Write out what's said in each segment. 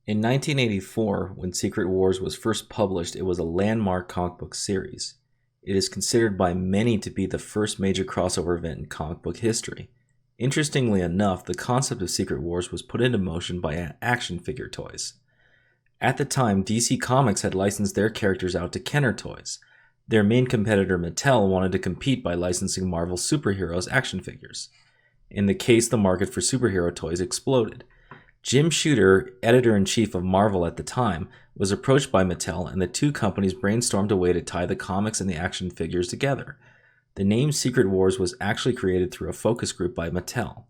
In 1984, when Secret Wars was first published, it was a landmark comic book series. It is considered by many to be the first major crossover event in comic book history. Interestingly enough, the concept of Secret Wars was put into motion by action figure toys. At the time, DC Comics had licensed their characters out to Kenner Toys. Their main competitor, Mattel, wanted to compete by licensing Marvel superheroes action figures. In the case, the market for superhero toys exploded. Jim Shooter, editor-in-chief of Marvel at the time, was approached by Mattel, and the two companies brainstormed a way to tie the comics and the action figures together. The name Secret Wars was actually created through a focus group by Mattel.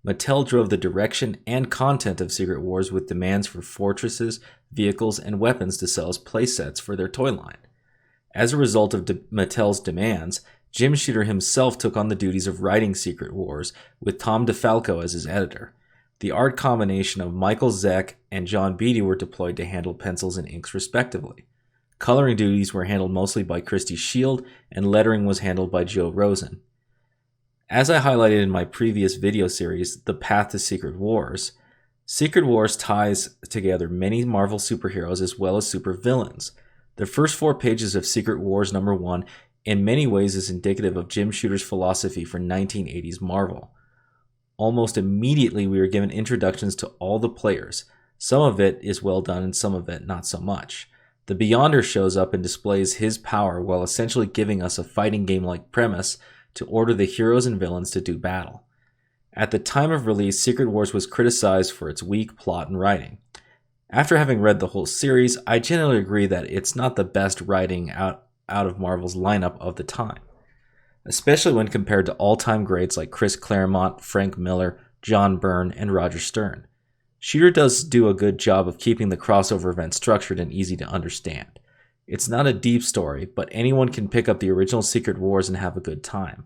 Mattel drove the direction and content of Secret Wars with demands for fortresses, vehicles, and weapons to sell as playsets for their toy line. As a result of Mattel's demands, Jim Shooter himself took on the duties of writing Secret Wars, with Tom DeFalco as his editor. The art combination of Michael Zeck and John Beatty were deployed to handle pencils and inks respectively. Coloring duties were handled mostly by Christy Shield, and lettering was handled by Joe Rosen. As I highlighted in my previous video series, The Path to Secret Wars ties together many Marvel superheroes as well as supervillains. The first 4 pages of Secret Wars number 1 in many ways is indicative of Jim Shooter's philosophy for 1980s Marvel. Almost immediately we are given introductions to all the players. Some of it is well done and some of it not so much. The Beyonder shows up and displays his power while essentially giving us a fighting game-like premise to order the heroes and villains to do battle. At the time of release, Secret Wars was criticized for its weak plot and writing. After having read the whole series, I generally agree that it's not the best writing out of Marvel's lineup of the time, especially when compared to all-time greats like Chris Claremont, Frank Miller, John Byrne, and Roger Stern. Shooter does do a good job of keeping the crossover event structured and easy to understand. It's not a deep story, but anyone can pick up the original Secret Wars and have a good time.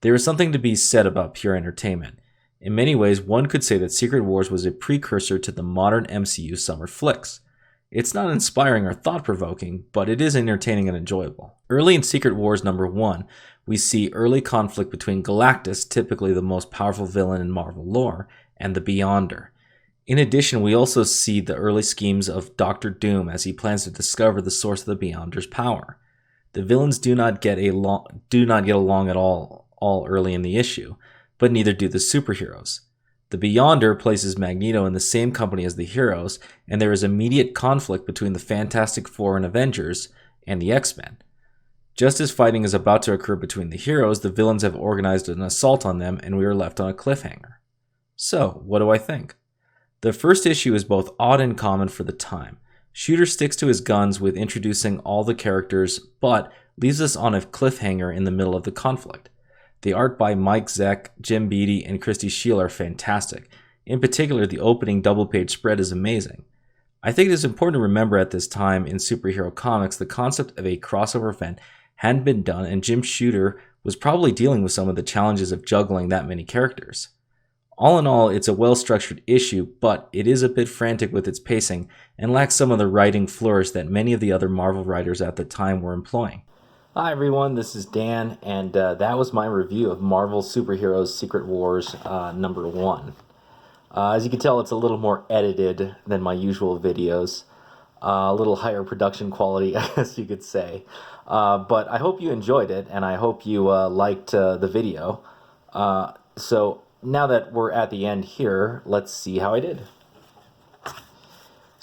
There is something to be said about pure entertainment. In many ways, one could say that Secret Wars was a precursor to the modern MCU summer flicks. It's not inspiring or thought-provoking, but it is entertaining and enjoyable. Early in Secret Wars number 1, we see early conflict between Galactus, typically the most powerful villain in Marvel lore, and the Beyonder. In addition, we also see the early schemes of Doctor Doom as he plans to discover the source of the Beyonder's power. The villains do not get along at all early in the issue, but neither do the superheroes. The Beyonder places Magneto in the same company as the heroes, and there is immediate conflict between the Fantastic Four and Avengers and the X-Men. Just as fighting is about to occur between the heroes, the villains have organized an assault on them, and we are left on a cliffhanger. So, what do I think? The first issue is both odd and common for the time. Shooter sticks to his guns with introducing all the characters, but leaves us on a cliffhanger in the middle of the conflict. The art by Mike Zeck, Jim Beatty, and Christy Shield are fantastic. In particular, the opening double-page spread is amazing. I think it is important to remember at this time in superhero comics the concept of a crossover event hadn't been done, and Jim Shooter was probably dealing with some of the challenges of juggling that many characters. All in all, it's a well-structured issue, but it is a bit frantic with its pacing and lacks some of the writing flourish that many of the other Marvel writers at the time were employing. Hi everyone, this is Dan, and that was my review of Marvel Superheroes Secret Wars number 1. As you can tell, it's a little more edited than my usual videos, a little higher production quality, I guess you could say. But I hope you enjoyed it, and I hope you liked the video. So now that we're at the end here, let's see how I did.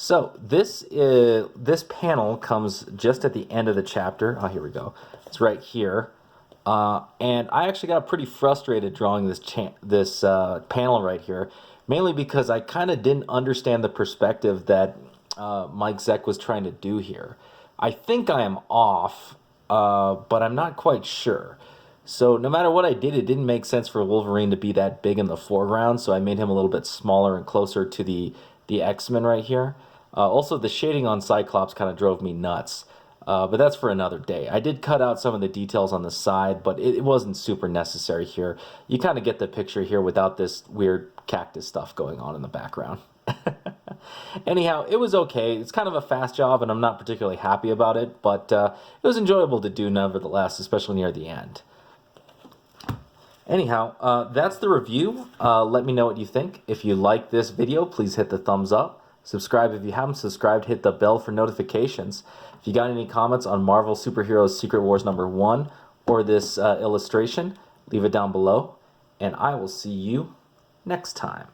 So this panel comes just at the end of the chapter. Oh, here we go. It's right here. And I actually got pretty frustrated drawing this panel right here, mainly because I kind of didn't understand the perspective that Mike Zeck was trying to do here. I think I am off, but I'm not quite sure. So no matter what I did, it didn't make sense for Wolverine to be that big in the foreground, so I made him a little bit smaller and closer to the X-Men right here. Also, the shading on Cyclops kind of drove me nuts, but that's for another day. I did cut out some of the details on the side, but it wasn't super necessary here. You kind of get the picture here without this weird cactus stuff going on in the background. Anyhow, it was okay. It's kind of a fast job, and I'm not particularly happy about it, but it was enjoyable to do nevertheless, especially near the end. Anyhow, that's the review. Let me know what you think. If you like this video, please hit the thumbs up. Subscribe if you haven't subscribed. Hit the bell for notifications. If you got any comments on Marvel Superheroes Secret Wars #1 or this illustration, leave it down below. And I will see you next time.